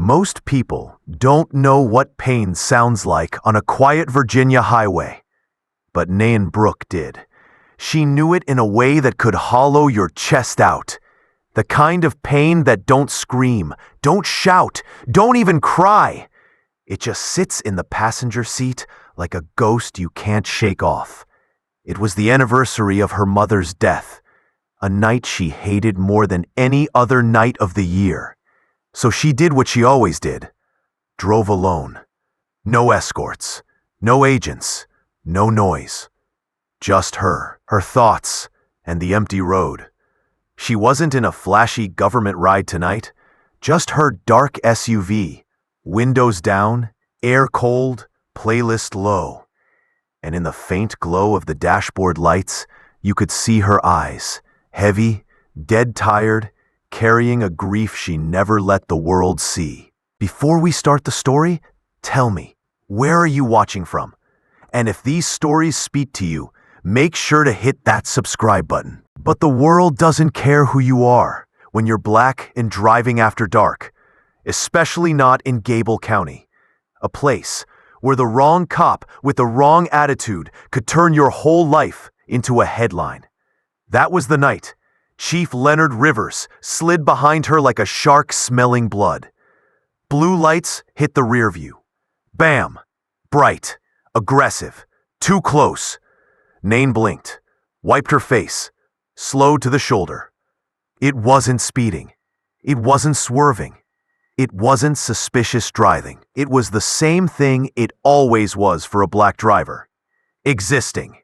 Most people don't know what pain sounds like on a quiet Virginia highway, but Naen Brooke did. She knew it in a way that could hollow your chest out. The kind of pain that don't scream, don't shout, don't even cry. It just sits in the passenger seat like a ghost you can't shake off. It was the anniversary of her mother's death, a night she hated more than any other night of the year. So she did what she always did. Drove alone. No escorts, no agents, no noise. Just her thoughts, and the empty road. She wasn't in a flashy government ride tonight, just her dark SUV, windows down, air cold, playlist low. And in the faint glow of the dashboard lights, you could see her eyes, heavy, dead tired, carrying a grief she never let the world see. Before we start the story, tell me, where are you watching from? And if these stories speak to you, make sure to hit that subscribe button. But the world doesn't care who you are when you're black and driving after dark, especially not in Gable County, a place where the wrong cop with the wrong attitude could turn your whole life into a headline. That was the night Chief Leonard Rivers slid behind her like a shark smelling blood. Blue lights hit the rear view. Bam! Bright, aggressive, too close. Naen blinked, wiped her face, slowed to the shoulder. It wasn't speeding. It wasn't swerving. It wasn't suspicious driving. It was the same thing it always was for a black driver. Existing.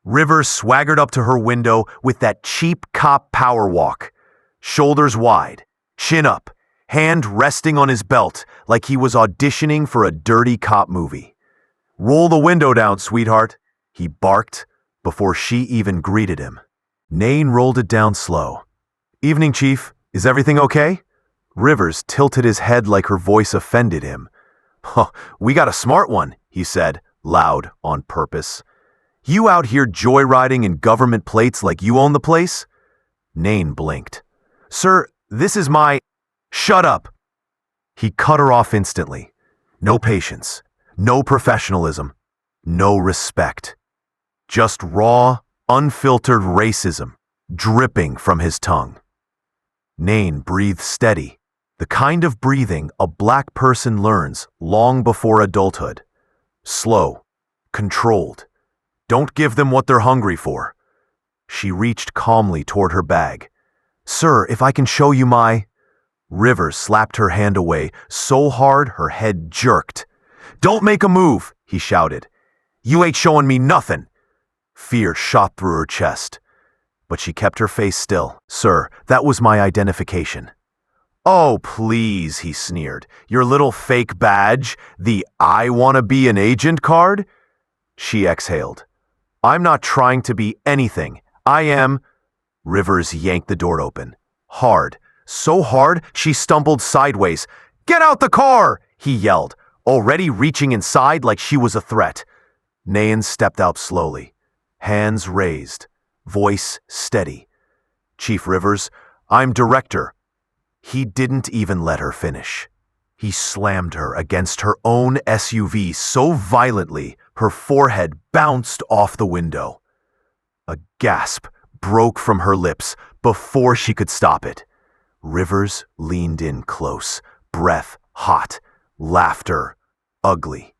Rivers swaggered up to her window with that cheap cop power walk. Shoulders wide, chin up, hand resting on his belt like he was auditioning for a dirty cop movie. "Roll the window down, sweetheart," he barked before she even greeted him. Naen rolled it down slow. "Evening, Chief. Is everything okay?" Rivers tilted his head like her voice offended him. "Huh, we got a smart one," he said, loud on purpose. "You out here joyriding in government plates like you own the place?" Naen blinked. "Sir, this is my—" "Shut up!" He cut her off instantly. No patience, no professionalism, no respect. Just raw, unfiltered racism dripping from his tongue. Naen breathed steady, the kind of breathing a black person learns long before adulthood. Slow, controlled. Don't give them what they're hungry for. She reached calmly toward her bag. "Sir, if I can show you my—" Rivers slapped her hand away so hard her head jerked. "Don't make a move," he shouted. "You ain't showing me nothing." Fear shot through her chest, but she kept her face still. "Sir, that was my identification." "Oh, please," he sneered. "Your little fake badge? The I wanna be an agent card?" She exhaled. "I'm not trying to be anything. I am—" Rivers yanked the door open. Hard. So hard, she stumbled sideways. "Get out the car!" he yelled, already reaching inside like she was a threat. Naen stepped out slowly, hands raised, voice steady. "Chief Rivers, I'm director." He didn't even let her finish. He slammed her against her own SUV so violently her forehead bounced off the window. A gasp broke from her lips before she could stop it. Rivers leaned in close, breath hot, laughter ugly.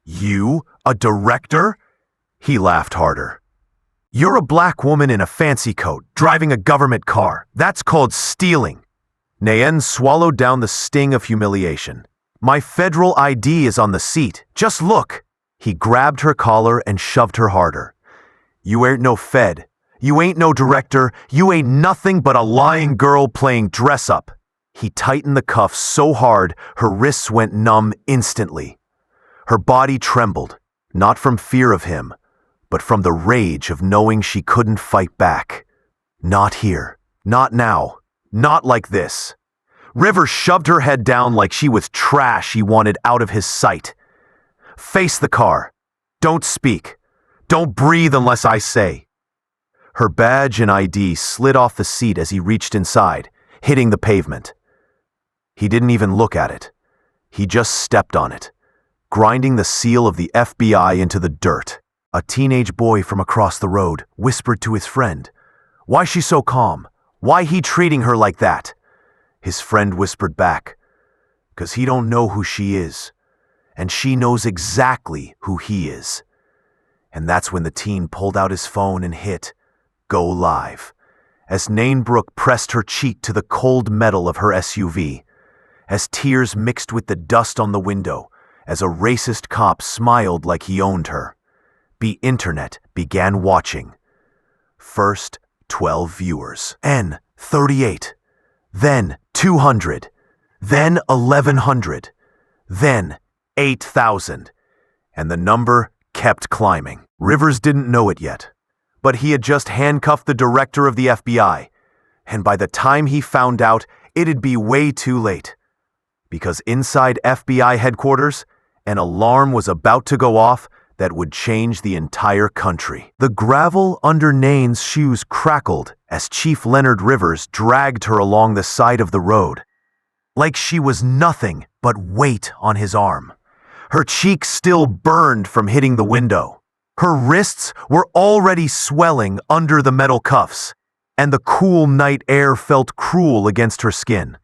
"You, a director?" He laughed harder. "You're a black woman in a fancy coat, driving a government car. That's called stealing." Naen swallowed down the sting of humiliation. "My federal ID is on the seat. Just look." He grabbed her collar and shoved her harder. "You ain't no Fed. You ain't no director. You ain't nothing but a lying girl playing dress-up." He tightened the cuffs so hard her wrists went numb instantly. Her body trembled, not from fear of him, but from the rage of knowing she couldn't fight back. Not here. Not now. Not like this. Rivers shoved her head down like she was trash he wanted out of his sight. "Face the car. Don't speak. Don't breathe unless I say." Her badge and ID slid off the seat as he reached inside, hitting the pavement. He didn't even look at it. He just stepped on it, grinding the seal of the FBI into the dirt. A teenage boy from across the road whispered to his friend, "Why she so calm? Why he treating her like that?" His friend whispered back, "'Cause he don't know who she is, and she knows exactly who he is." And that's when the teen pulled out his phone and hit go live, as Naen Brooke pressed her cheek to the cold metal of her SUV, as tears mixed with the dust on the window, as a racist cop smiled like he owned her. The internet began watching. First 12 viewers, then 38, then 200, then 1,100, then 8,000, and the number kept climbing. Rivers didn't know it yet, but he had just handcuffed the director of the FBI, and by the time he found out, it'd be way too late. Because inside FBI headquarters, an alarm was about to go off that would change the entire country. The gravel under Naen's shoes crackled as Chief Leonard Rivers dragged her along the side of the road, like she was nothing but weight on his arm. Her cheeks still burned from hitting the window. Her wrists were already swelling under the metal cuffs, and the cool night air felt cruel against her skin,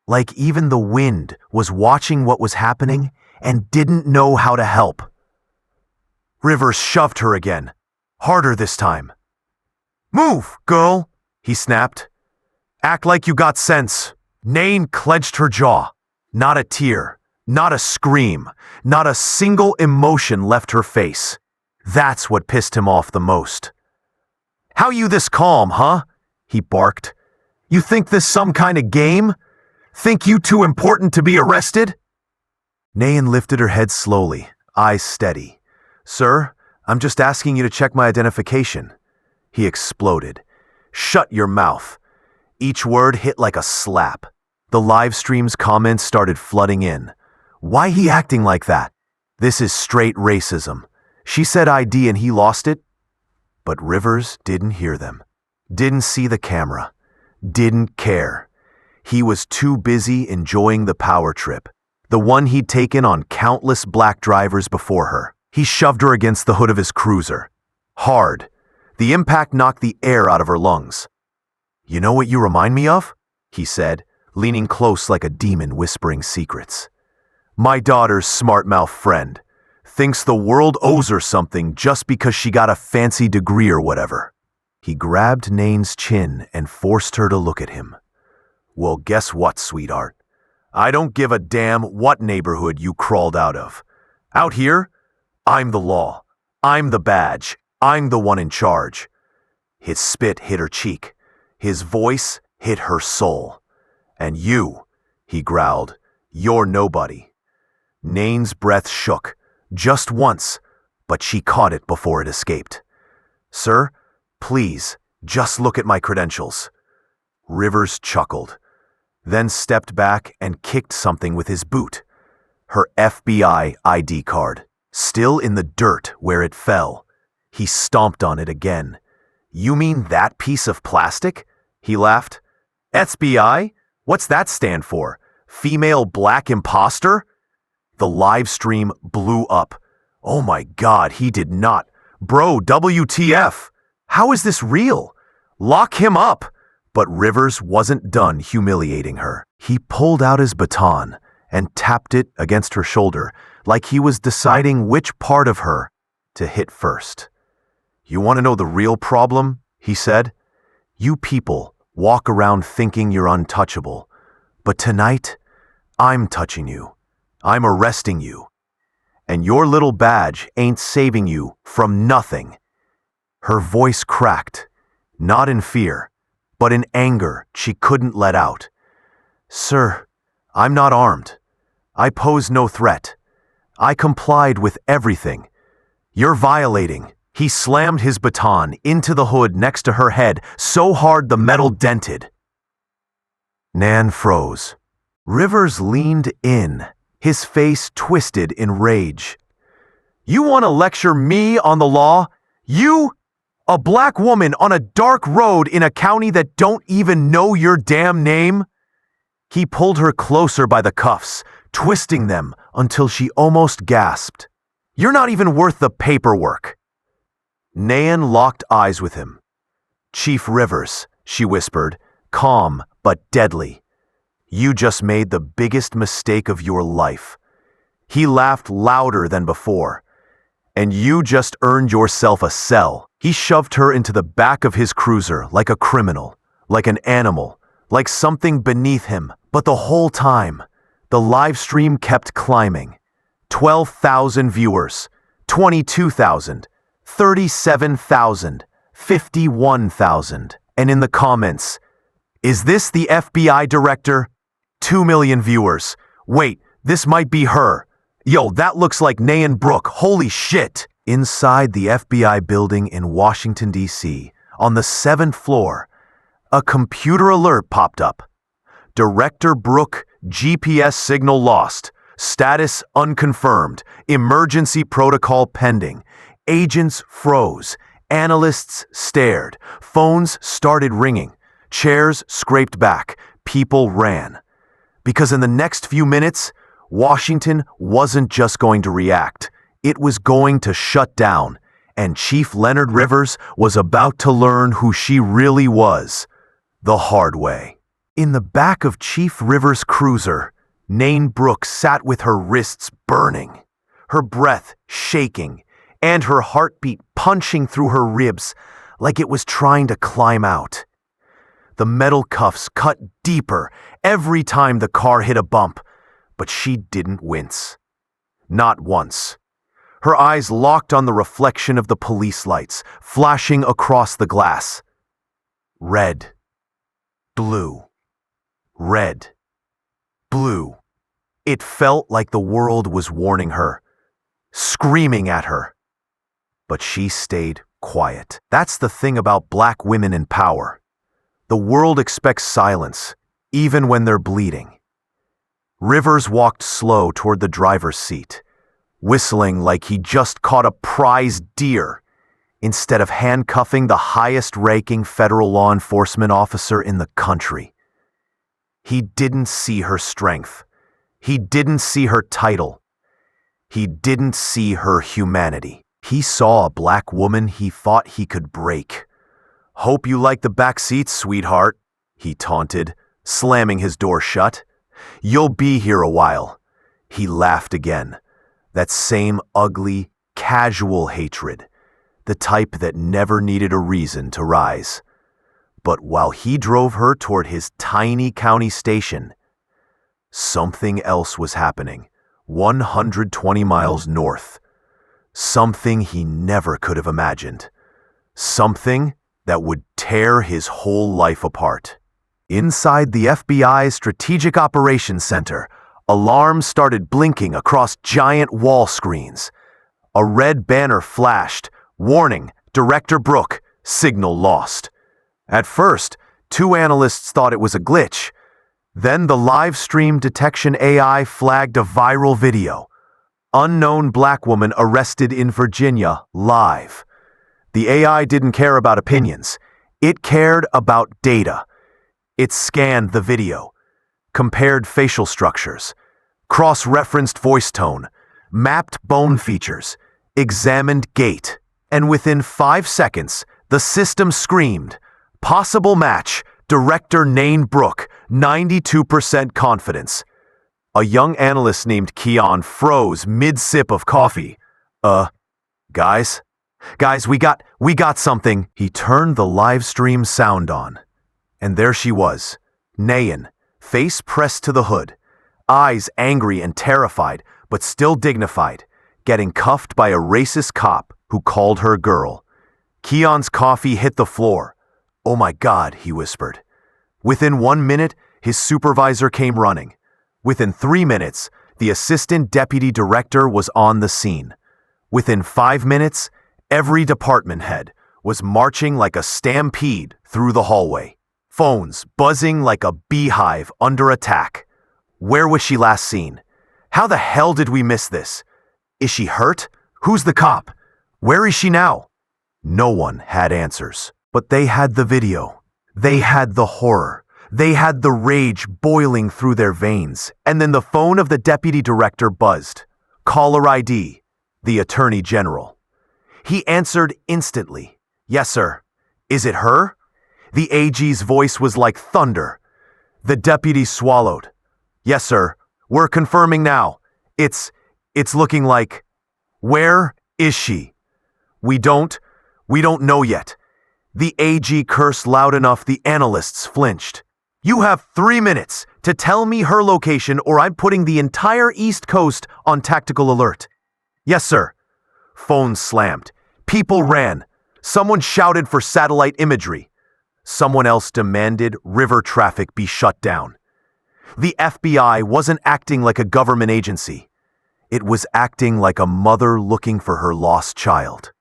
like even the wind was watching what was happening and didn't know how to help. Rivers shoved her again, harder this time. "Move, girl," he snapped. "Act like you got sense." Naen clenched her jaw. Not a tear, not a scream, not a single emotion left her face. That's what pissed him off the most. "How you this calm, huh?" he barked. "You think this some kind of game? Think you too important to be arrested?" Naen lifted her head slowly, eyes steady. "Sir, I'm just asking you to check my identification." He exploded. "Shut your mouth." Each word hit like a slap. The live stream's comments started flooding in. Why he acting like that? This is straight racism. She said ID and he lost it? But Rivers didn't hear them. Didn't see the camera. Didn't care. He was too busy enjoying the power trip, the one he'd taken on countless black drivers before her. He shoved her against the hood of his cruiser. Hard. The impact knocked the air out of her lungs. "You know what you remind me of?" he said, leaning close like a demon whispering secrets. "My daughter's smart-mouth friend. Thinks the world owes her something just because she got a fancy degree or whatever." He grabbed Naen's chin and forced her to look at him. "Well, guess what, sweetheart? I don't give a damn what neighborhood you crawled out of. Out here, I'm the law. I'm the badge. I'm the one in charge." His spit hit her cheek. His voice hit her soul. "And you," he growled, "you're nobody." Naen's breath shook, just once, but she caught it before it escaped. "Sir, please, just look at my credentials." Rivers chuckled, then stepped back and kicked something with his boot. Her FBI ID card, still in the dirt where it fell. He stomped on it again. "You mean that piece of plastic?" he laughed. "FBI? What's that stand for? Female black imposter?" The live stream blew up. Oh my God, he did not. "Bro, WTF? How is this real? Lock him up." But Rivers wasn't done humiliating her. He pulled out his baton and tapped it against her shoulder like he was deciding which part of her to hit first. "You want to know the real problem?" he said. "You people walk around thinking you're untouchable, but tonight, I'm touching you. I'm arresting you. And your little badge ain't saving you from nothing." Her voice cracked, not in fear, but in anger she couldn't let out. "Sir, I'm not armed. I pose no threat. I complied with everything. You're violating." He slammed his baton into the hood next to her head so hard the metal dented. Naen froze. Rivers leaned in, his face twisted in rage. "You want to lecture me on the law? You? A black woman on a dark road in a county that don't even know your damn name?" He pulled her closer by the cuffs, twisting them until she almost gasped. "You're not even worth the paperwork." Naen locked eyes with him. "Chief Rivers," she whispered, calm but deadly. "You just made the biggest mistake of your life." He laughed louder than before. "And you just earned yourself a cell." He shoved her into the back of his cruiser like a criminal, like an animal, like something beneath him. But the whole time, the live stream kept climbing. 12,000 viewers, 22,000, 37,000, 51,000. And in the comments, "Is this the FBI director?" 2 million viewers. "Wait, this might be her. Yo, that looks like Naen Brooke. Holy shit!" Inside the FBI building in Washington, D.C., on the 7th floor, a computer alert popped up. "Director Brooke, GPS signal lost. Status unconfirmed. Emergency protocol pending." Agents froze. Analysts stared. Phones started ringing. Chairs scraped back. People ran. Because in the next few minutes, Washington wasn't just going to react. It was going to shut down. And Chief Leonard Rivers was about to learn who she really was. The hard way. In the back of Chief Rivers' cruiser, Naen Brooke sat with her wrists burning, her breath shaking, and her heartbeat punching through her ribs like it was trying to climb out. The metal cuffs cut deeper every time the car hit a bump, but she didn't wince. Not once. Her eyes locked on the reflection of the police lights, flashing across the glass. Red. Blue. Red. Blue. It felt like the world was warning her, screaming at her. But she stayed quiet. That's the thing about black women in power. The world expects silence, even when they're bleeding. Rivers walked slow toward the driver's seat, whistling like he just caught a prize deer, instead of handcuffing the highest-ranking federal law enforcement officer in the country. He didn't see her strength. He didn't see her title. He didn't see her humanity. He saw a black woman he thought he could break. "Hope you like the back seats, sweetheart," he taunted, slamming his door shut. "You'll be here a while." He laughed again. That same ugly, casual hatred. The type that never needed a reason to rise. But while he drove her toward his tiny county station, something else was happening, 120 miles north. Something he never could have imagined. Something that would tear his whole life apart. Inside the FBI's Strategic Operations Center, alarms started blinking across giant wall screens. A red banner flashed, "Warning, Director Brooke, signal lost." At first, 2 analysts thought it was a glitch. Then the live stream detection AI flagged a viral video. "Unknown black woman arrested in Virginia, live." The AI didn't care about opinions. It cared about data. It scanned the video, compared facial structures, cross-referenced voice tone, mapped bone features, examined gait. And within 5 seconds, the system screamed, "Possible match, Director Naen Brooke, 92% confidence." A young analyst named Keon froze mid-sip of coffee. Guys, we got something." He turned the live stream sound on. And there she was, Naen, face pressed to the hood, eyes angry and terrified, but still dignified, getting cuffed by a racist cop who called her girl. Keon's coffee hit the floor. "Oh my God," he whispered. Within 1 minute, his supervisor came running. Within 3 minutes, the assistant deputy director was on the scene. Within 5 minutes, every department head was marching like a stampede through the hallway. Phones buzzing like a beehive under attack. Where was she last seen? How the hell did we miss this? Is she hurt? Who's the cop? Where is she now? No one had answers. But they had the video. They had the horror. They had the rage boiling through their veins, and then the phone of the deputy director buzzed. Caller ID, the Attorney General. He answered instantly. Yes, sir. Is it her? The AG's voice was like thunder. The deputy swallowed. Yes, sir. We're confirming now. It's looking like... Where is she? We don't know yet. The AG cursed loud enough the analysts flinched. You have 3 minutes to tell me her location or I'm putting the entire East Coast on tactical alert. Yes, sir. Phones slammed. People ran. Someone shouted for satellite imagery. Someone else demanded river traffic be shut down. The FBI wasn't acting like a government agency. It was acting like a mother looking for her lost child.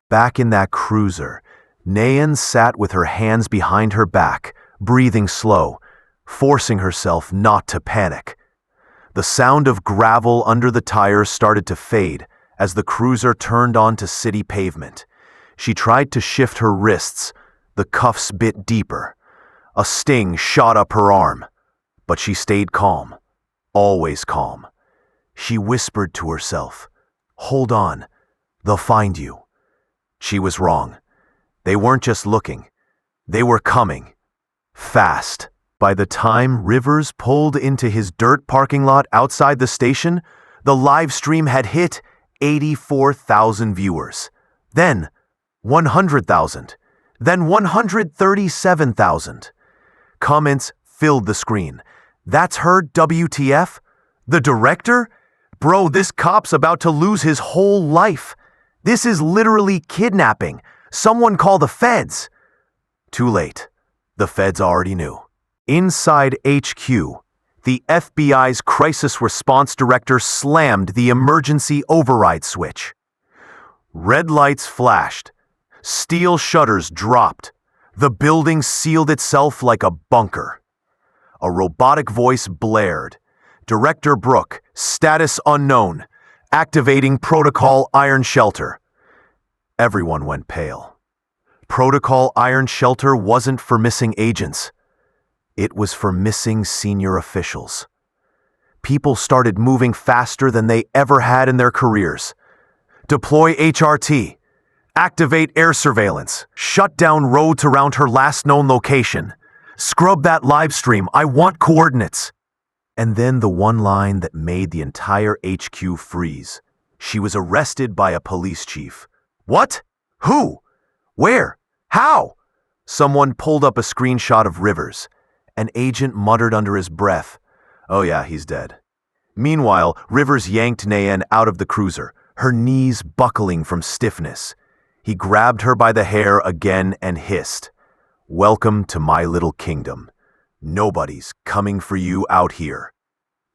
Back in that cruiser, Naen sat with her hands behind her back, breathing slow, forcing herself not to panic. The sound of gravel under the tires started to fade as the cruiser turned onto city pavement. She tried to shift her wrists. The cuffs bit deeper. A sting shot up her arm, but she stayed calm, always calm. She whispered to herself, "Hold on, they'll find you." She was wrong. They weren't just looking. They were coming. Fast. By the time Rivers pulled into his dirt parking lot outside the station, the live stream had hit 84,000 viewers. Then 100,000. Then 137,000. Comments filled the screen. That's her, WTF? The director? Bro, this cop's about to lose his whole life. This is literally kidnapping. Someone call the feds. Too late. The feds already knew. Inside HQ, the FBI's crisis response director slammed the emergency override switch. Red lights flashed. Steel shutters dropped. The building sealed itself like a bunker. A robotic voice blared. Director Brooke, status unknown. Activating Protocol Iron Shelter. Everyone went pale. Protocol Iron Shelter wasn't for missing agents. It was for missing senior officials. People started moving faster than they ever had in their careers. Deploy HRT. Activate air surveillance. Shut down roads around her last known location. Scrub that live stream. I want coordinates. And then the one line that made the entire HQ freeze. She was arrested by a police chief. What? Who? Where? How? Someone pulled up a screenshot of Rivers. An agent muttered under his breath, "Oh yeah, he's dead." Meanwhile, Rivers yanked Naen out of the cruiser, her knees buckling from stiffness. He grabbed her by the hair again and hissed, "Welcome to my little kingdom. Nobody's coming for you out here."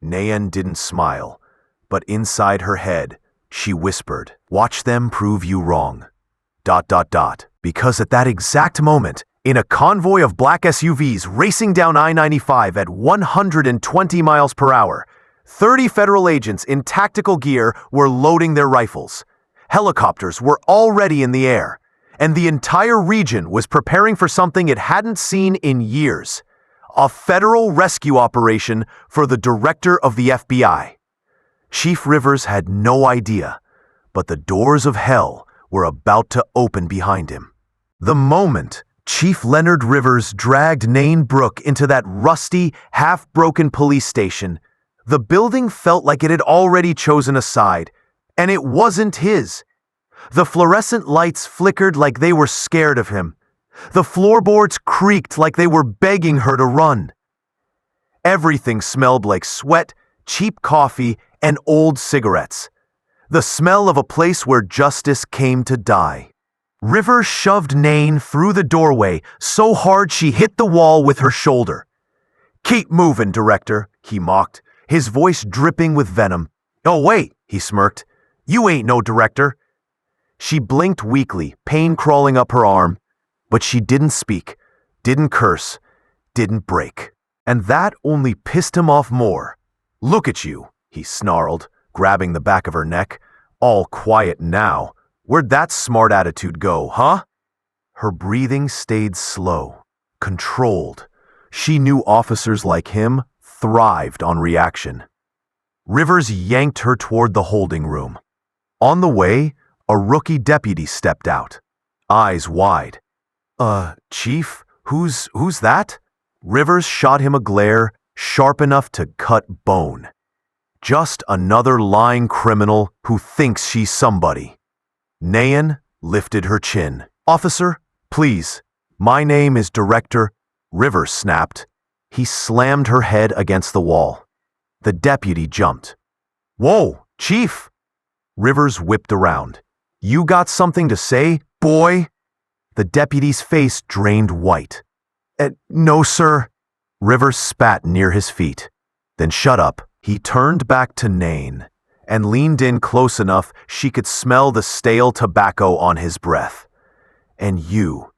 Naen didn't smile, but inside her head, she whispered, "Watch them prove you wrong. ... Because at that exact moment, in a convoy of black SUVs racing down I-95 at 120 miles per hour, 30 federal agents in tactical gear were loading their rifles. Helicopters were already in the air, and the entire region was preparing for something it hadn't seen in years. A federal rescue operation for the director of the FBI. Chief Rivers had no idea, but the doors of hell were about to open behind him. The moment Chief Leonard Rivers dragged Naen Brooke into that rusty, half-broken police station, the building felt like it had already chosen a side, and it wasn't his. The fluorescent lights flickered like they were scared of him. The floorboards creaked like they were begging her to run. Everything smelled like sweat, cheap coffee, and old cigarettes. The smell of a place where justice came to die. Rivers shoved Naen through the doorway so hard she hit the wall with her shoulder. "Keep moving, Director," he mocked, his voice dripping with venom. "Oh, wait," he smirked. "You ain't no director." She blinked weakly, pain crawling up her arm, but she didn't speak, didn't curse, didn't break. And that only pissed him off more. "Look at you," he snarled, grabbing the back of her neck. "All quiet now. Where'd that smart attitude go, huh?" Her breathing stayed slow, controlled. She knew officers like him thrived on reaction. Rivers yanked her toward the holding room. On the way, a rookie deputy stepped out, eyes wide. Chief, who's that?" Rivers shot him a glare sharp enough to cut bone. Just another lying criminal who thinks she's somebody. Naen lifted her chin. "Officer, please, my name is Director," Rivers snapped. He slammed her head against the wall. The deputy jumped. "Whoa, Chief!" Rivers whipped around. "You got something to say, boy?" The deputy's face drained white. No, sir." Rivers spat near his feet. "Then shut up." He turned back to Naen and leaned in close enough she could smell the stale tobacco on his breath. "And you,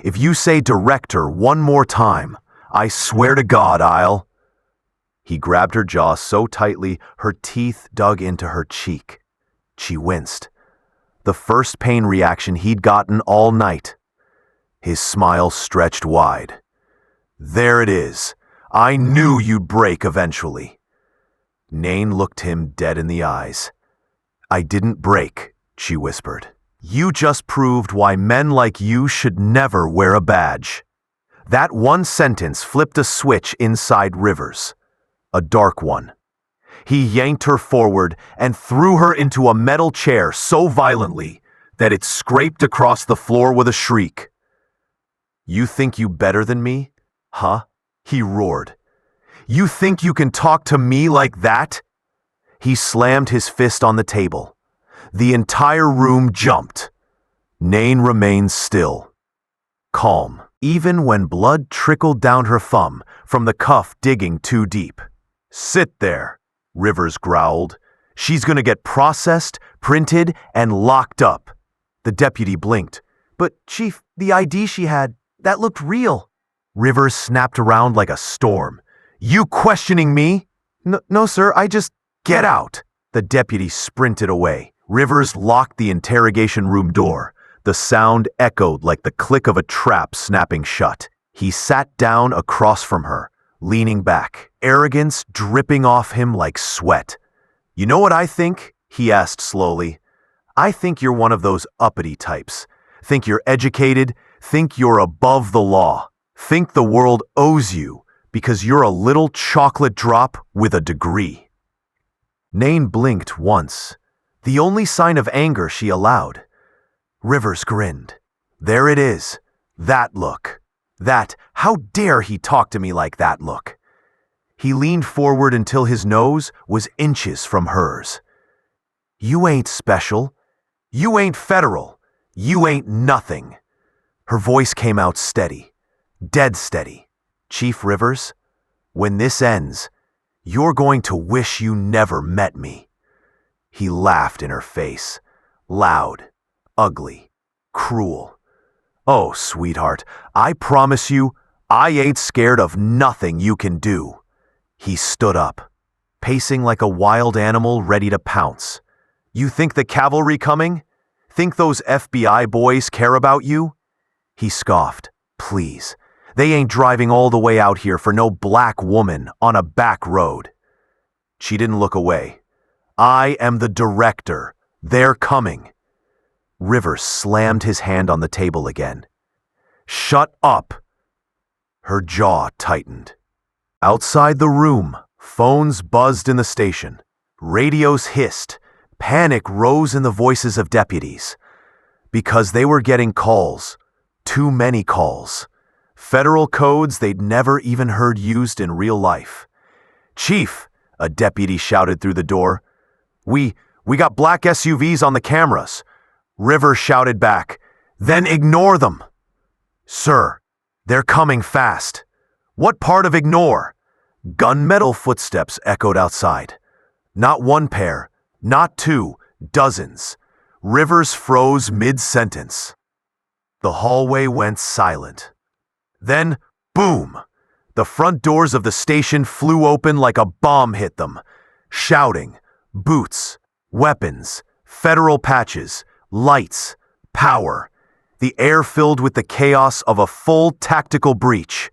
if you say director one more time, I swear to God I'll—" He grabbed her jaw so tightly her teeth dug into her cheek. She winced. The first pain reaction he'd gotten all night. His smile stretched wide. "There it is. I knew you'd break eventually." Naen looked him dead in the eyes. "I didn't break," she whispered. "You just proved why men like you should never wear a badge." That one sentence flipped a switch inside Rivers. A dark one. He yanked her forward and threw her into a metal chair so violently that it scraped across the floor with a shriek. "You think you better than me? Huh?" he roared. "You think you can talk to me like that?" He slammed his fist on the table. The entire room jumped. Naen remained still, calm, even when blood trickled down her thumb from the cuff digging too deep. "Sit there," Rivers growled. "She's gonna get processed, printed, and locked up." The deputy blinked. "But, Chief, the ID she had, that looked real." Rivers snapped around like a storm. "You questioning me?" No, sir, I just—" "Get out!" The deputy sprinted away. Rivers locked the interrogation room door. The sound echoed like the click of a trap snapping shut. He sat down across from her, leaning back, arrogance dripping off him like sweat. "You know what I think?" he asked slowly. "I think you're one of those uppity types. Think you're educated, think you're above the law, think the world owes you because you're a little chocolate drop with a degree." Naen blinked once, the only sign of anger she allowed. Rivers grinned. "There it is. That look. That, how dare he talk to me like that look." He leaned forward until his nose was inches from hers. "You ain't special. You ain't federal. You ain't nothing." Her voice came out steady, dead steady. "Chief Rivers, when this ends, you're going to wish you never met me." He laughed in her face, loud, ugly, cruel. "Oh, sweetheart, I promise you, I ain't scared of nothing you can do." He stood up, pacing like a wild animal ready to pounce. "You think the cavalry coming? Think those FBI boys care about you?" He scoffed. "Please, they ain't driving all the way out here for no black woman on a back road." She didn't look away. "I am the director. They're coming." Rivers slammed his hand on the table again. "Shut up." Her jaw tightened. Outside the room, phones buzzed in the station. Radios hissed. Panic rose in the voices of deputies. Because they were getting calls. Too many calls. Federal codes they'd never even heard used in real life. "Chief," a deputy shouted through the door. We got black SUVs on the cameras." Rivers shouted back, "Then ignore them." "Sir, they're coming fast." "What part of ignore?" Gunmetal footsteps echoed outside. Not one pair, not two, dozens. Rivers froze mid-sentence. The hallway went silent. Then, boom! The front doors of the station flew open like a bomb hit them. Shouting, boots, weapons, federal patches, lights, power. The air filled with the chaos of a full tactical breach.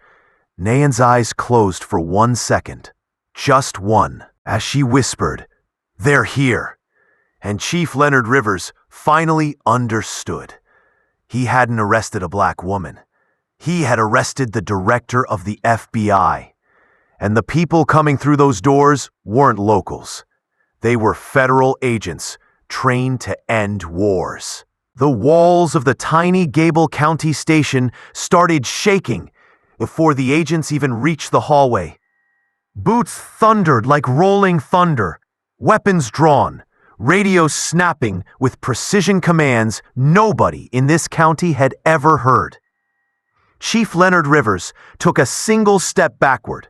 Naen's eyes closed for 1 second. Just one, as she whispered, "They're here." And Chief Leonard Rivers finally understood. He hadn't arrested a black woman. He had arrested the director of the FBI. And the people coming through those doors weren't locals. They were federal agents trained to end wars. The walls of the tiny Gable County station started shaking before the agents even reached the hallway. Boots thundered like rolling thunder, weapons drawn, radios snapping with precision commands nobody in this county had ever heard. Chief Leonard Rivers took a single step backward,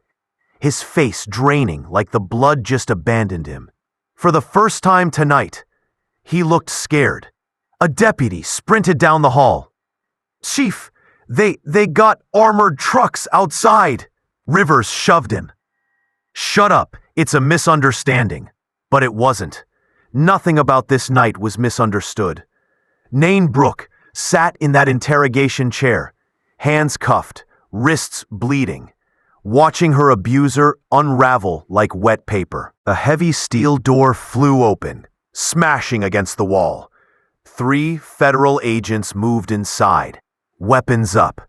his face draining like the blood just abandoned him. For the first time tonight, he looked scared. A deputy sprinted down the hall. "Chief, they got armored trucks outside." Rivers shoved him. "Shut up, it's a misunderstanding." But it wasn't. Nothing about this night was misunderstood. Naen Brooke sat in that interrogation chair, hands cuffed, wrists bleeding, watching her abuser unravel like wet paper. A heavy steel door flew open, smashing against the wall. 3 federal agents moved inside, weapons up,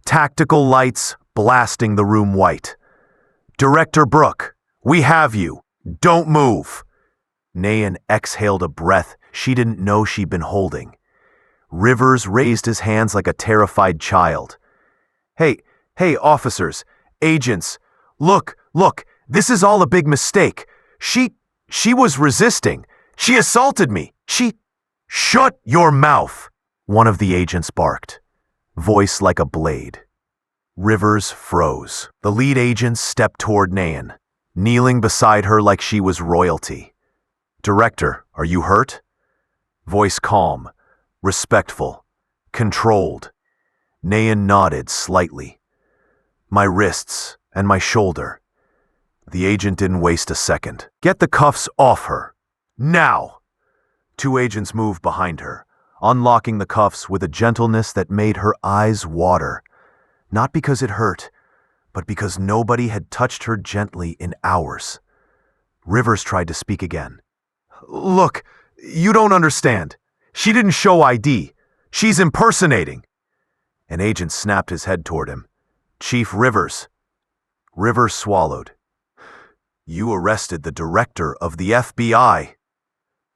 tactical lights blasting the room white. "Director Brooke, we have you. Don't move." Naen exhaled a breath she didn't know she'd been holding. Rivers raised his hands like a terrified child. Hey, officers, agents, look, this is all a big mistake. She was resisting. She assaulted me. Shut your mouth," one of the agents barked, voice like a blade. Rivers froze. The lead agent stepped toward Naen, kneeling beside her like she was royalty. "Director, are you hurt?" Voice calm, respectful, controlled. Naen nodded slightly. "My wrists and my shoulder." The agent didn't waste a second. "Get the cuffs off her. Now!" 2 agents moved behind her, unlocking the cuffs with a gentleness that made her eyes water. Not because it hurt, but because nobody had touched her gently in hours. Rivers tried to speak again. "Look, you don't understand. She didn't show ID. She's impersonating." An agent snapped his head toward him. "Chief Rivers." Rivers swallowed. "You arrested the director of the FBI."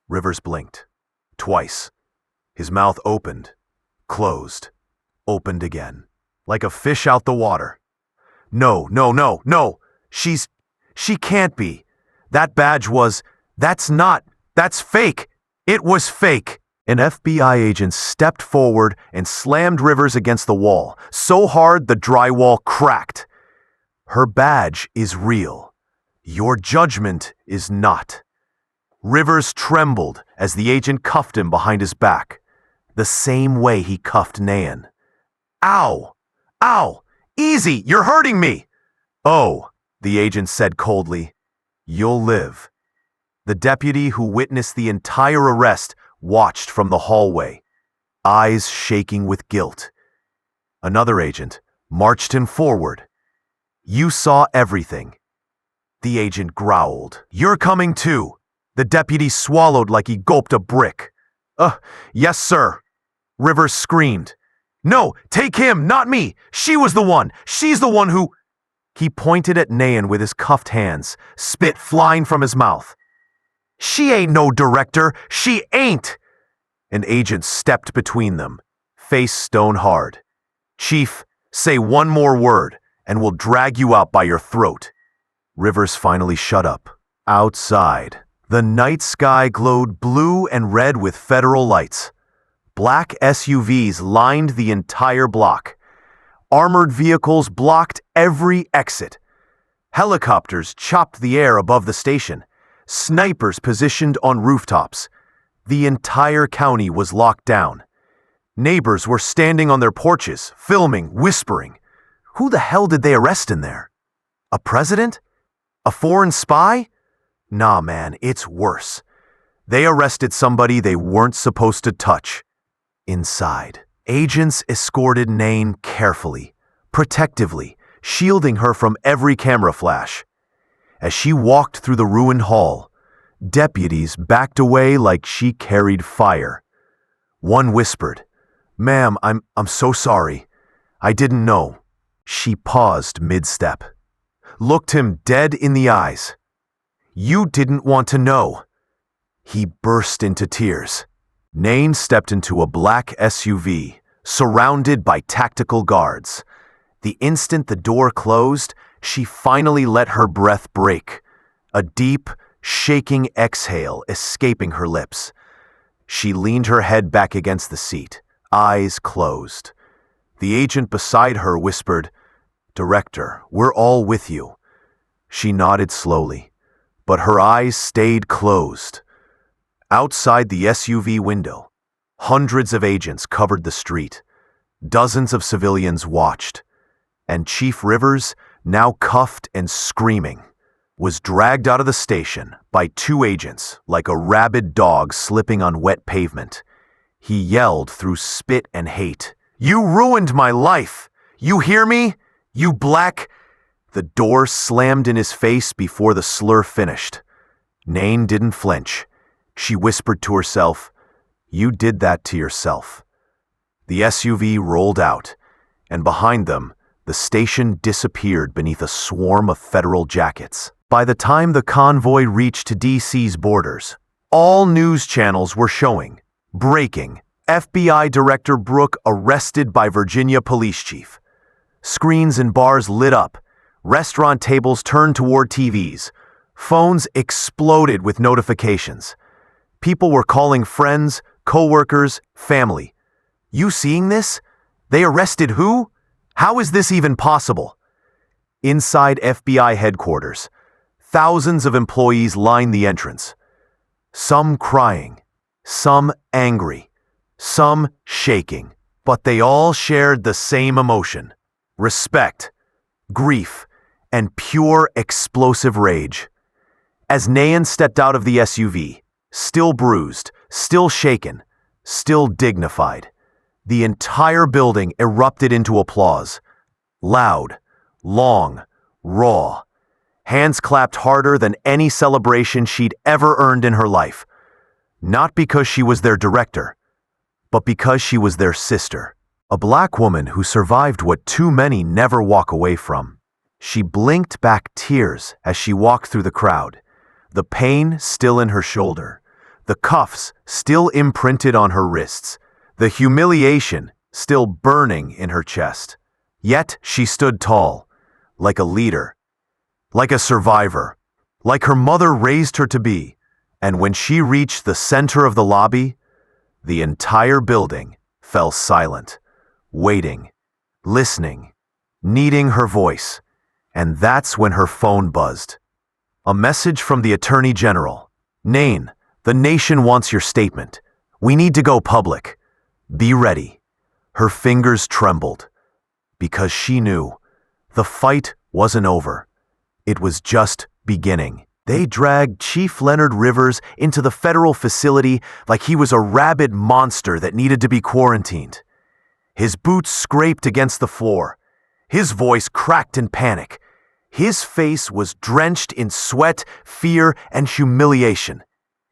Rivers blinked. Twice. His mouth opened, closed, opened again, like a fish out the water. No. She can't be. That badge was, that's fake. It was fake." An FBI agent stepped forward and slammed Rivers against the wall, so hard the drywall cracked. "Her badge is real. Your judgment is not." Rivers trembled as the agent cuffed him behind his back, the same way he cuffed Naen. "Ow! Easy, you're hurting me!" "Oh," the agent said coldly, "you'll live." The deputy who witnessed the entire arrest watched from the hallway, eyes shaking with guilt. Another agent marched him forward. "You saw everything." The agent growled. "You're coming too." The deputy swallowed like he gulped a brick. Yes, sir." Rivers screamed. "No, take him, not me. She was the one. She's the one who—" He pointed at Naen with his cuffed hands, spit flying from his mouth. "She ain't no director. She ain't." An agent stepped between them, face stone hard. "Chief, say one more word, and we'll drag you out by your throat." Rivers finally shut up. Outside, the night sky glowed blue and red with federal lights. Black SUVs lined the entire block. Armored vehicles blocked every exit. Helicopters chopped the air above the station. Snipers positioned on rooftops. The entire county was locked down. Neighbors were standing on their porches, filming, whispering. Who the hell did they arrest in there? A president? A foreign spy? Nah, man, it's worse. They arrested somebody they weren't supposed to touch. Inside, agents escorted Naen carefully, protectively, shielding her from every camera flash. As she walked through the ruined hall, deputies backed away like she carried fire. One whispered, "Ma'am, I'm so sorry. I didn't know." She paused mid-step, looked him dead in the eyes. "You didn't want to know." He burst into tears. Naen stepped into a black SUV, surrounded by tactical guards. The instant the door closed, she finally let her breath break, a deep, shaking exhale escaping her lips. She leaned her head back against the seat, eyes closed. The agent beside her whispered, "Director, we're all with you." She nodded slowly, but her eyes stayed closed. Outside the SUV window, hundreds of agents covered the street. Dozens of civilians watched, and Chief Rivers, now cuffed and screaming, was dragged out of the station by two agents like a rabid dog slipping on wet pavement. He yelled through spit and hate, "You ruined my life! You hear me? You black—" The door slammed in his face before the slur finished. Naen didn't flinch. She whispered to herself, "You did that to yourself." The SUV rolled out, and behind them, the station disappeared beneath a swarm of federal jackets. By the time the convoy reached to DC's borders, all news channels were showing, breaking, FBI Director Brooke arrested by Virginia Police Chief. Screens in bars lit up, restaurant tables turned toward TVs, phones exploded with notifications. People were calling friends, co-workers, family. "You seeing this? They arrested who? How is this even possible?" Inside FBI headquarters, thousands of employees lined the entrance. Some crying, some angry, some shaking, but they all shared the same emotion: respect, grief, and pure explosive rage. As Naen stepped out of the SUV, still bruised, still shaken, still dignified, the entire building erupted into applause. Loud, long, raw. Hands clapped harder than any celebration she'd ever earned in her life. Not because she was their director, but because she was their sister. A black woman who survived what too many never walk away from. She blinked back tears as she walked through the crowd, the pain still in her shoulder, the cuffs still imprinted on her wrists, the humiliation still burning in her chest. Yet she stood tall, like a leader, like a survivor, like her mother raised her to be. And when she reached the center of the lobby, the entire building fell silent, waiting, listening, needing her voice. And that's when her phone buzzed. A message from the Attorney General. "Naen, the nation wants your statement. We need to go public. Be ready." Her fingers trembled, because she knew the fight wasn't over. It was just beginning. They dragged Chief Leonard Rivers into the federal facility like he was a rabid monster that needed to be quarantined. His boots scraped against the floor. His voice cracked in panic. His face was drenched in sweat, fear, and humiliation.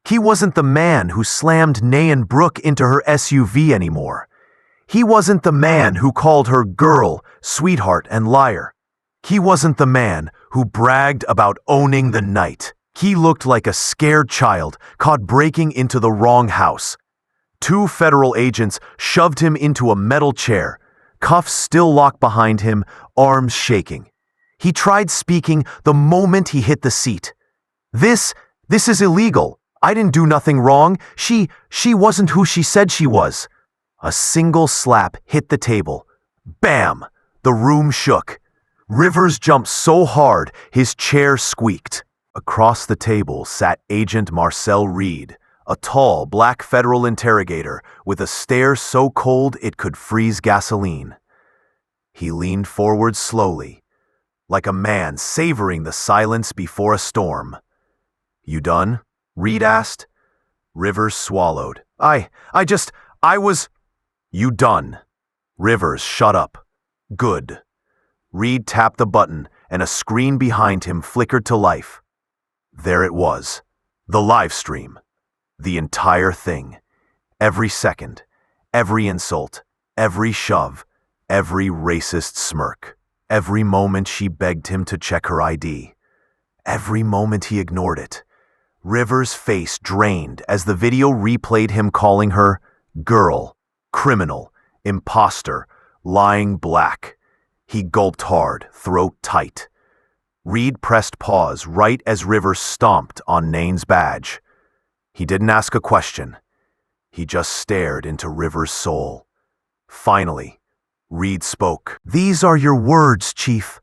He wasn't the man who slammed Naen Brooke into her SUV anymore. He wasn't the man who called her girl, sweetheart, and liar. He wasn't the man who bragged about owning the night. He looked like a scared child caught breaking into the wrong house. Two federal agents shoved him into a metal chair, cuffs still locked behind him, arms shaking. He tried speaking the moment he hit the seat. This is illegal. I didn't do nothing wrong. She wasn't who she said she was." A single slap hit the table. Bam! The room shook. Rivers jumped so hard, his chair squeaked. Across the table sat Agent Marcel Reed, a tall black federal interrogator with a stare so cold it could freeze gasoline. He leaned forward slowly, like a man savoring the silence before a storm. "You done?" Reed asked. Rivers swallowed. I was... "You done." Rivers shut up. "Good." Reed tapped the button, and a screen behind him flickered to life. There it was. The live stream. The entire thing. Every second. Every insult. Every shove. Every racist smirk. Every moment she begged him to check her ID. Every moment he ignored it. Rivers' face drained as the video replayed him calling her girl, criminal, imposter, lying black. He gulped hard, throat tight. Reed pressed pause right as Rivers stomped on Naen's badge. He didn't ask a question. He just stared into Rivers' soul. Finally, Reed spoke. "These are your words, Chief."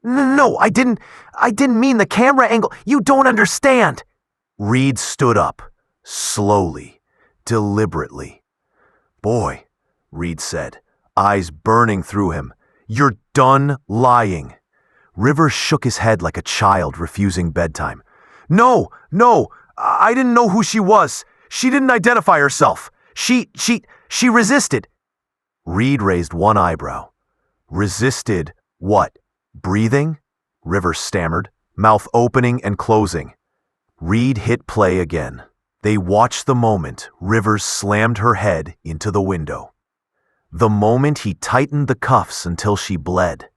No, I didn't mean the camera angle. You don't understand." Reed stood up, slowly, deliberately. "Boy," Reed said, eyes burning through him, "you're done lying." Rivers shook his head like a child refusing bedtime. No, I didn't know who she was. She didn't identify herself. She resisted." Reed raised one eyebrow. "Resisted what? Breathing?" Rivers stammered, mouth opening and closing. Reed hit play again. They watched the moment Rivers slammed her head into the window. The moment he tightened the cuffs until she bled.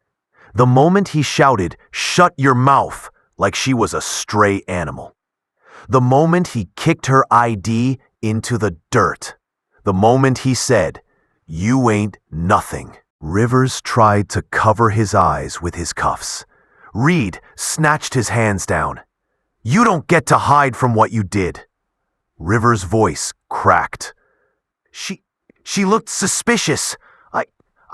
The moment he shouted, "Shut your mouth," like she was a stray animal. The moment he kicked her ID into the dirt. The moment he said, "You ain't nothing." Rivers tried to cover his eyes with his cuffs. Reed snatched his hands down. "You don't get to hide from what you did." Rivers' voice cracked. She looked suspicious.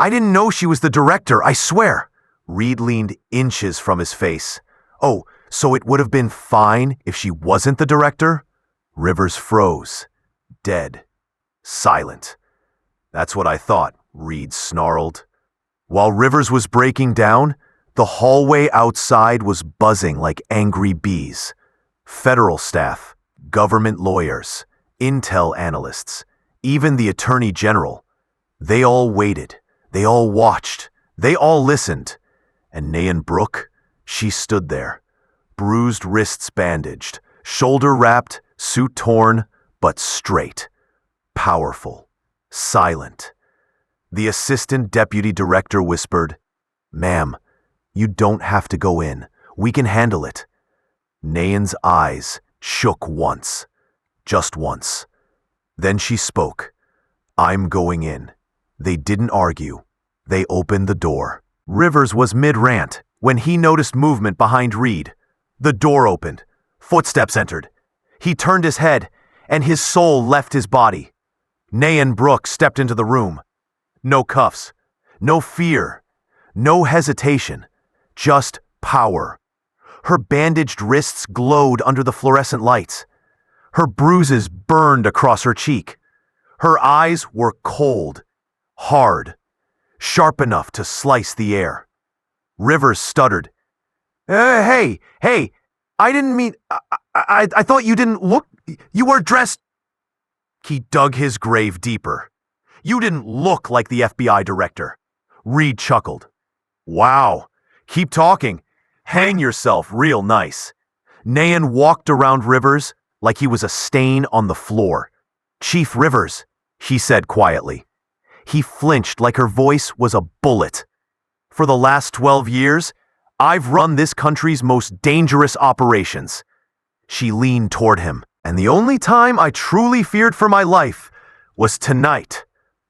I didn't know she was the director, I swear." Reed leaned inches from his face. "Oh, so it would have been fine if she wasn't the director?" Rivers froze. Dead. Silent. "That's what I thought," Reed snarled. While Rivers was breaking down, the hallway outside was buzzing like angry bees. Federal staff, government lawyers, intel analysts, even the attorney general. They all waited. They all watched. They all listened. And Naen Brooke, she stood there, bruised wrists bandaged, shoulder wrapped, suit torn, but straight, powerful, silent. The assistant deputy director whispered, "Ma'am, you don't have to go in. We can handle it." Naen's eyes shook once, just once. Then she spoke. "I'm going in." They didn't argue. They opened the door. Rivers was mid-rant when he noticed movement behind Reed. The door opened. Footsteps entered. He turned his head, and his soul left his body. Naen Brooke stepped into the room. No cuffs, no fear, no hesitation, just power. Her bandaged wrists glowed under the fluorescent lights. Her bruises burned across her cheek. Her eyes were cold, hard, sharp enough to slice the air. Rivers stuttered. Hey, I didn't mean, I thought you didn't look, you were dressed." He dug his grave deeper. "You didn't look like the FBI director." Reed chuckled. "Wow, keep talking. Hang yourself real nice." Naen walked around Rivers like he was a stain on the floor. "Chief Rivers," he said quietly. He flinched like her voice was a bullet. "For the last 12 years, I've run this country's most dangerous operations." She leaned toward him, "And the only time I truly feared for my life was tonight,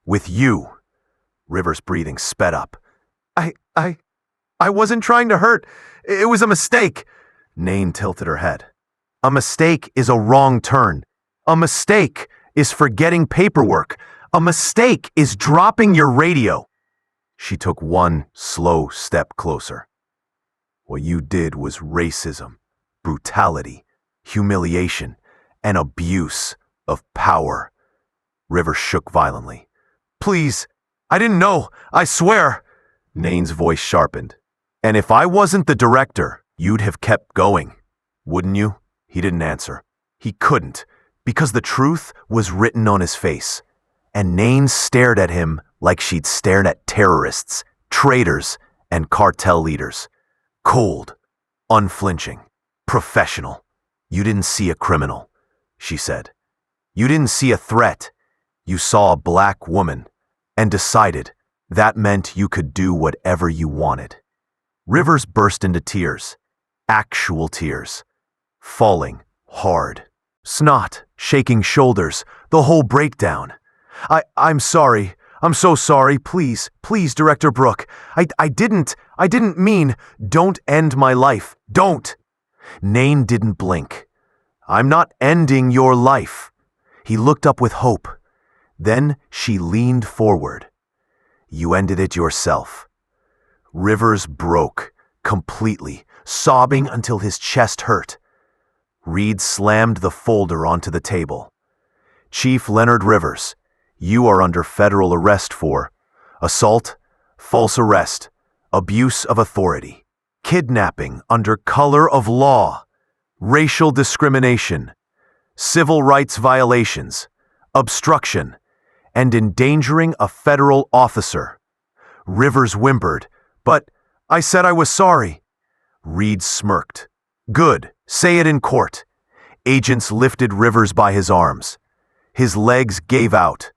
with you." Rivers' breathing sped up. I wasn't trying to hurt. It was a mistake." Naen tilted her head. "A mistake is a wrong turn. A mistake is forgetting paperwork. A mistake is dropping your radio." She took one slow step closer. "What you did was racism, brutality, humiliation, and abuse of power." Rivers shook violently. "Please, I didn't know, I swear." Naen's voice sharpened. "And if I wasn't the director, you'd have kept going, wouldn't you?" He didn't answer. He couldn't, because the truth was written on his face. And Naen stared at him like she'd stared at terrorists, traitors, and cartel leaders. Cold, unflinching, professional. You didn't see a criminal, she said. You didn't see a threat. You saw a black woman and decided that meant you could do whatever you wanted. Rivers burst into tears, actual tears, falling hard. Snot, shaking shoulders, the whole breakdown. I'm sorry. I'm so sorry. Please, Director Brooke. I didn't mean, don't end my life. Don't. Naen didn't blink. I'm not ending your life. He looked up with hope. Then she leaned forward. You ended it yourself. Rivers broke, completely, sobbing until his chest hurt. Reed slammed the folder onto the table. Chief Leonard Rivers, you are under federal arrest for assault, false arrest, abuse of authority, kidnapping under color of law, racial discrimination, civil rights violations, obstruction, and endangering a federal officer. Rivers whimpered, but I said I was sorry. Reed smirked. Good, say it in court. Agents lifted Rivers by his arms. His legs gave out.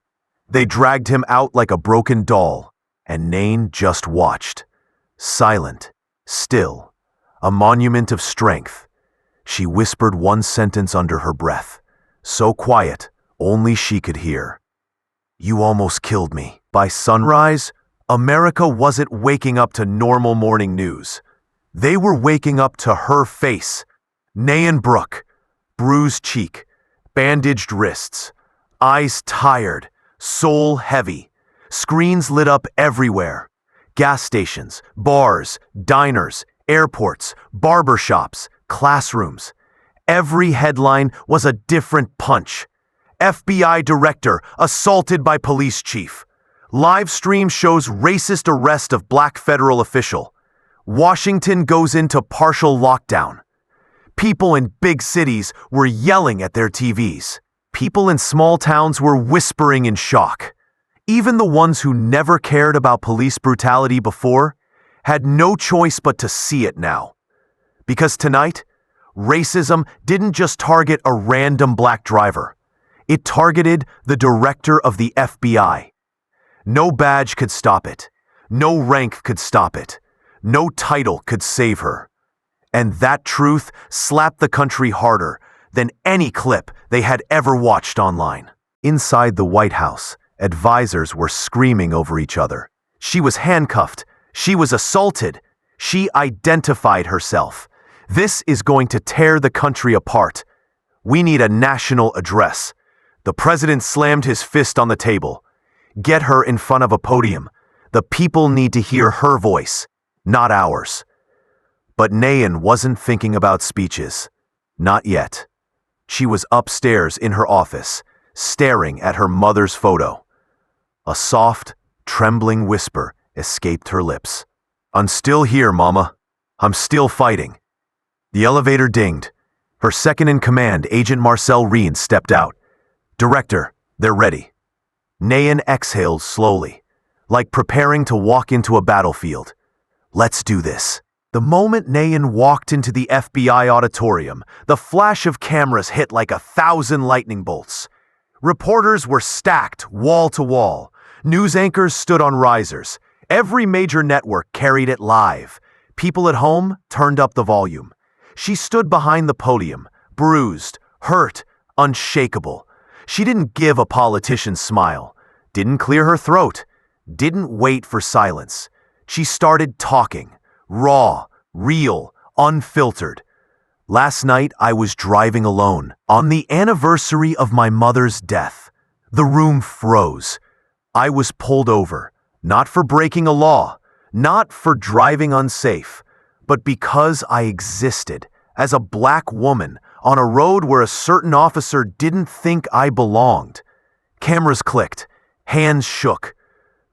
They dragged him out like a broken doll, and Naen just watched. Silent, still, a monument of strength. She whispered one sentence under her breath, so quiet, only she could hear. You almost killed me. By sunrise, America wasn't waking up to normal morning news. They were waking up to her face. Naen Brooke, bruised cheek, bandaged wrists, eyes tired, soul heavy. Screens lit up everywhere. Gas stations, bars, diners, airports, barbershops, classrooms. Every headline was a different punch. FBI director assaulted by police chief. Live stream shows racist arrest of black federal official. Washington goes into partial lockdown. People in big cities were yelling at their TVs. People in small towns were whispering in shock. Even the ones who never cared about police brutality before had no choice but to see it now. Because tonight, racism didn't just target a random black driver. It targeted the director of the FBI. No badge could stop it. No rank could stop it. No title could save her. And that truth slapped the country harder than any clip they had ever watched online. Inside the White House, advisors were screaming over each other. She was handcuffed. She was assaulted. She identified herself. This is going to tear the country apart. We need a national address. The president slammed his fist on the table. Get her in front of a podium. The people need to hear her voice, not ours. But Naen wasn't thinking about speeches. Not yet. She was upstairs in her office, staring at her mother's photo. A soft, trembling whisper escaped her lips. I'm still here, Mama. I'm still fighting. The elevator dinged. Her second-in-command, Agent Marcel Reen, stepped out. Director, they're ready. Naen exhaled slowly, like preparing to walk into a battlefield. Let's do this. The moment Naen walked into the FBI auditorium, the flash of cameras hit like 1,000 lightning bolts. Reporters were stacked wall to wall. News anchors stood on risers. Every major network carried it live. People at home turned up the volume. She stood behind the podium, bruised, hurt, unshakable. She didn't give a politician's smile, didn't clear her throat, didn't wait for silence. She started talking, raw, real, unfiltered. Last night I was driving alone, on the anniversary of my mother's death. The room froze. I was pulled over, not for breaking a law, not for driving unsafe, but because I existed as a black woman on a road where a certain officer didn't think I belonged. Cameras clicked, hands shook.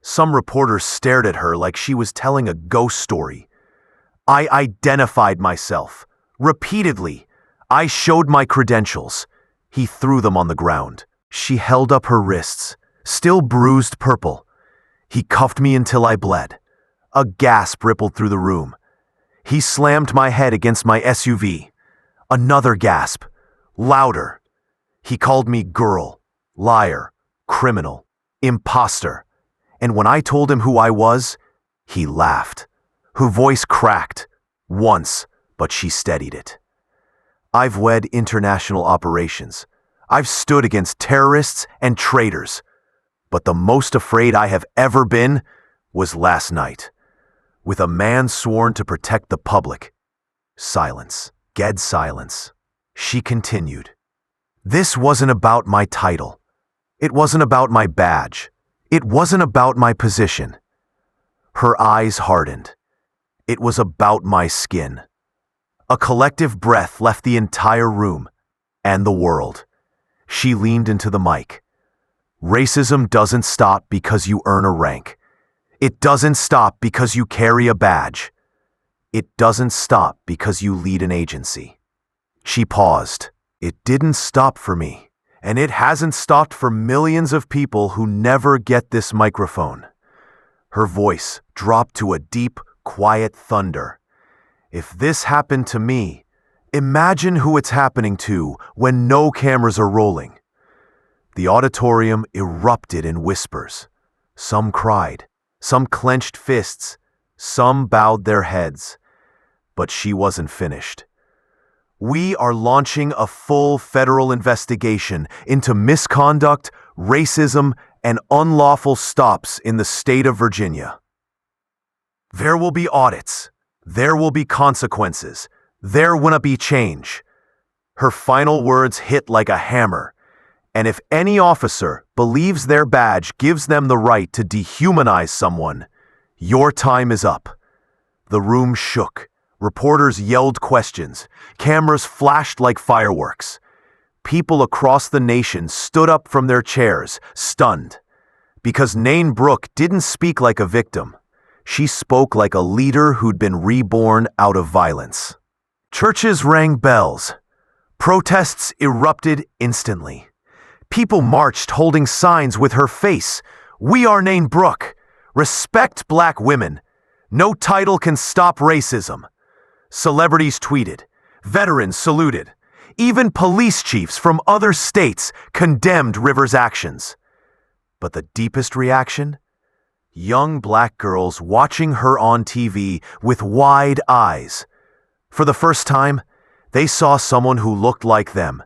Some reporters stared at her like she was telling a ghost story. I identified myself. Repeatedly. I showed my credentials. He threw them on the ground. She held up her wrists, still bruised purple. He cuffed me until I bled. A gasp rippled through the room. He slammed my head against my SUV. Another gasp. Louder. He called me girl, liar, criminal, imposter. And when I told him who I was, he laughed. Her voice cracked. Once, but she steadied it. I've led international operations. I've stood against terrorists and traitors. But the most afraid I have ever been was last night. With a man sworn to protect the public. Silence. Dead silence. She continued. This wasn't about my title. It wasn't about my badge. It wasn't about my position. Her eyes hardened. It was about my skin. A collective breath left the entire room and the world. She leaned into the mic. Racism doesn't stop because you earn a rank. It doesn't stop because you carry a badge. It doesn't stop because you lead an agency. She paused. It didn't stop for me, and it hasn't stopped for millions of people who never get this microphone. Her voice dropped to a deep, quiet thunder. If this happened to me, imagine who it's happening to when no cameras are rolling. The auditorium erupted in whispers. Some cried, some clenched fists, some bowed their heads. But she wasn't finished. We are launching a full federal investigation into misconduct, racism, and unlawful stops in the state of Virginia. There will be audits. There will be consequences. There will be change. Her final words hit like a hammer. And if any officer believes their badge gives them the right to dehumanize someone, your time is up. The room shook. Reporters yelled questions. Cameras flashed like fireworks. People across the nation stood up from their chairs, stunned. Because Naen Brooke didn't speak like a victim. She spoke like a leader who'd been reborn out of violence. Churches rang bells. Protests erupted instantly. People marched holding signs with her face. We are Naen Brooke. Respect black women. No title can stop racism. Celebrities tweeted. Veterans saluted. Even police chiefs from other states condemned Rivers' actions. But the deepest reaction? Young black girls watching her on TV with wide eyes. For the first time, they saw someone who looked like them,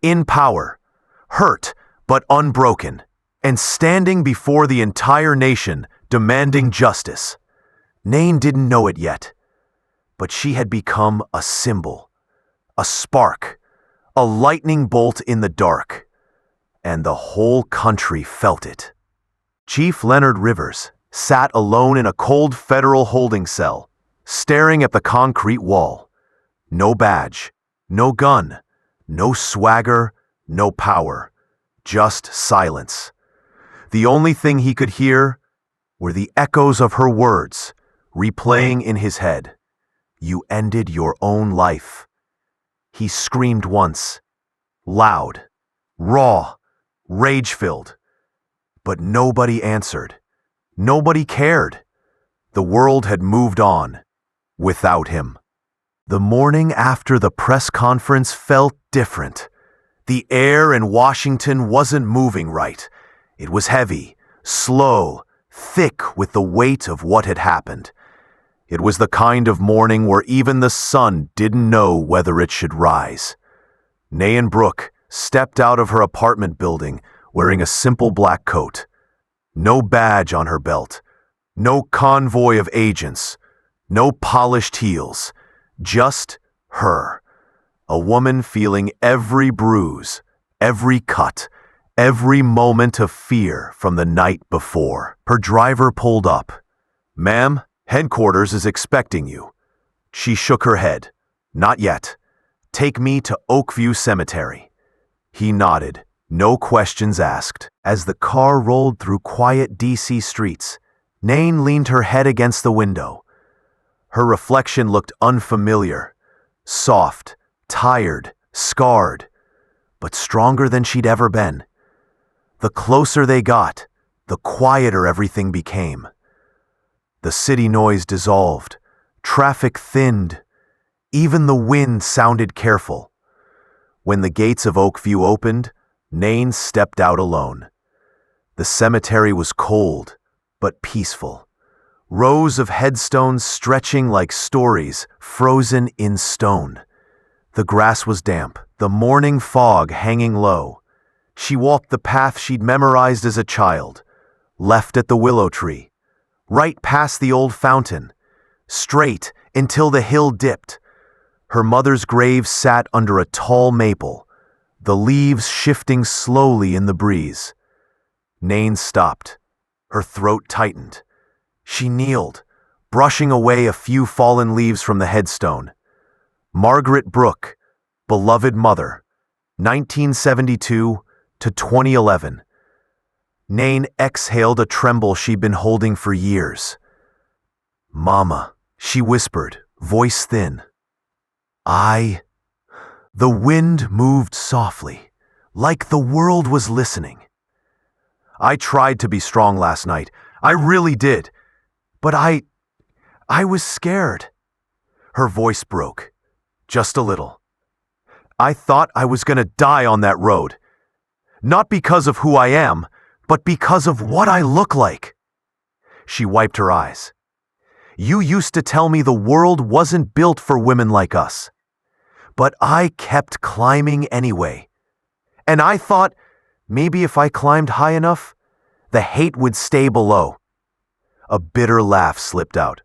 in power, hurt but unbroken, and standing before the entire nation demanding justice. Naen didn't know it yet, but she had become a symbol, a spark, a lightning bolt in the dark, and the whole country felt it. Chief Leonard Rivers sat alone in a cold federal holding cell, staring at the concrete wall. No badge, no gun, no swagger, no power, just silence. The only thing he could hear were the echoes of her words, replaying in his head. You ended your own life. He screamed once, loud, raw, rage-filled. But nobody answered. Nobody cared. The world had moved on, without him. The morning after the press conference felt different. The air in Washington wasn't moving right. It was heavy, slow, thick with the weight of what had happened. It was the kind of morning where even the sun didn't know whether it should rise. Naen Brooke stepped out of her apartment building wearing a simple black coat. No badge on her belt. No convoy of agents. No polished heels. Just her. A woman feeling every bruise, every cut, every moment of fear from the night before. Her driver pulled up. Ma'am, headquarters is expecting you. She shook her head. Not yet. Take me to Oakview Cemetery. He nodded, no questions asked. As the car rolled through quiet DC streets, Naen leaned her head against the window. Her reflection looked unfamiliar, soft, tired, scarred, but stronger than she'd ever been. The closer they got, the quieter everything became. The city noise dissolved. Traffic thinned. Even the wind sounded careful. When the gates of Oakview opened, Naen stepped out alone. The cemetery was cold, but peaceful. Rows of headstones stretching like stories, frozen in stone. The grass was damp, the morning fog hanging low. She walked the path she'd memorized as a child, left at the willow tree, right past the old fountain, straight until the hill dipped. Her mother's grave sat under a tall maple, the leaves shifting slowly in the breeze. Naen stopped. Her throat tightened. She kneeled, brushing away a few fallen leaves from the headstone. Margaret Brooke, beloved mother, 1972 to 2011. Naen exhaled a tremble she'd been holding for years. "Mama," she whispered, voice thin. The wind moved softly, like the world was listening. "I tried to be strong last night. I really did. But I was scared." Her voice broke, just a little. "I thought I was going to die on that road. Not because of who I am, but because of what I look like." She wiped her eyes. "You used to tell me the world wasn't built for women like us. But I kept climbing anyway. And I thought maybe if I climbed high enough, the hate would stay below." A bitter laugh slipped out.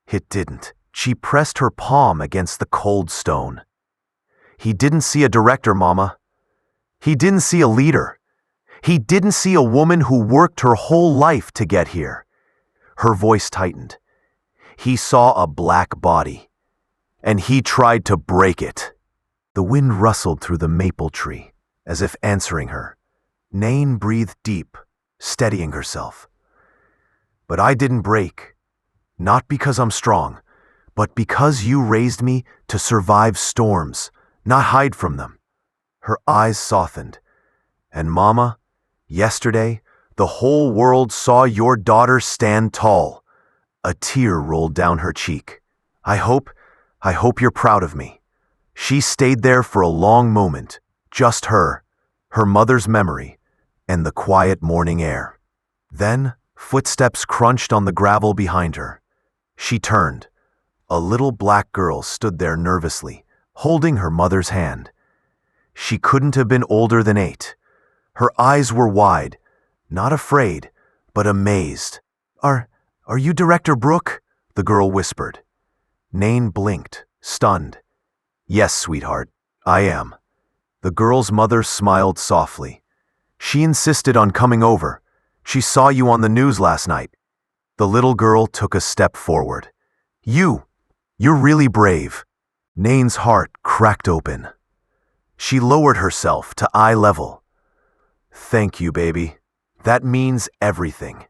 It didn't. She pressed her palm against the cold stone. "He didn't see a director, Mama. He didn't see a leader. He didn't see a woman who worked her whole life to get here." Her voice tightened. "He saw a black body, and he tried to break it." The wind rustled through the maple tree, as if answering her. Naen breathed deep, steadying herself. "But I didn't break. Not because I'm strong, but because you raised me to survive storms, not hide from them." Her eyes softened. "And Mama, yesterday, the whole world saw your daughter stand tall." A tear rolled down her cheek. I hope you're proud of me." She stayed there for a long moment, just her mother's memory, and the quiet morning air. Then, footsteps crunched on the gravel behind her. She turned. A little black girl stood there nervously, holding her mother's hand. She couldn't have been older than 8. Her eyes were wide, not afraid, but amazed. Are you Director Brooke?" the girl whispered. Naen blinked, stunned. "Yes, sweetheart, I am." The girl's mother smiled softly. "She insisted on coming over. She saw you on the news last night." The little girl took a step forward. You're really brave." Naen's heart cracked open. She lowered herself to eye level. "Thank you, baby. That means everything."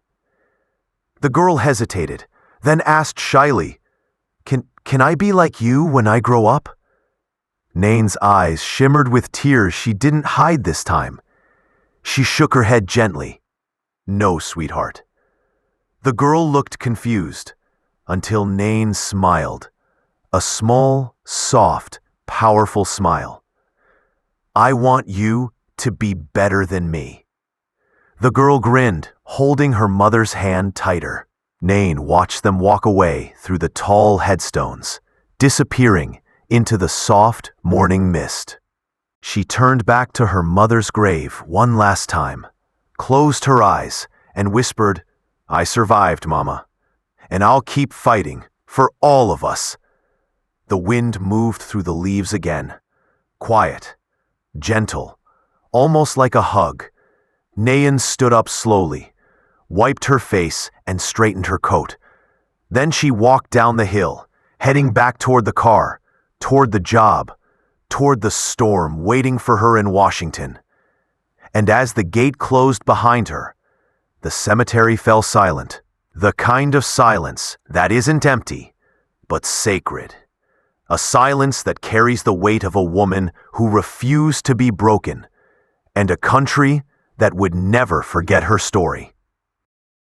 The girl hesitated, then asked shyly, Can I be like you when I grow up?" Naen's eyes shimmered with tears she didn't hide this time. She shook her head gently. "No, sweetheart." The girl looked confused, until Naen smiled. A small, soft, powerful smile. "I want you to be better than me." The girl grinned, holding her mother's hand tighter. Naen watched them walk away through the tall headstones, disappearing into the soft morning mist. She turned back to her mother's grave one last time, closed her eyes, and whispered, "I survived, Mama, and I'll keep fighting for all of us." The wind moved through the leaves again, quiet, gentle, almost like a hug. Naen stood up slowly, wiped her face, and straightened her coat. Then she walked down the hill, heading back toward the car, toward the job, toward the storm waiting for her in Washington. And as the gate closed behind her, the cemetery fell silent, the kind of silence that isn't empty, but sacred. A silence that carries the weight of a woman who refused to be broken, and a country that would never forget her story.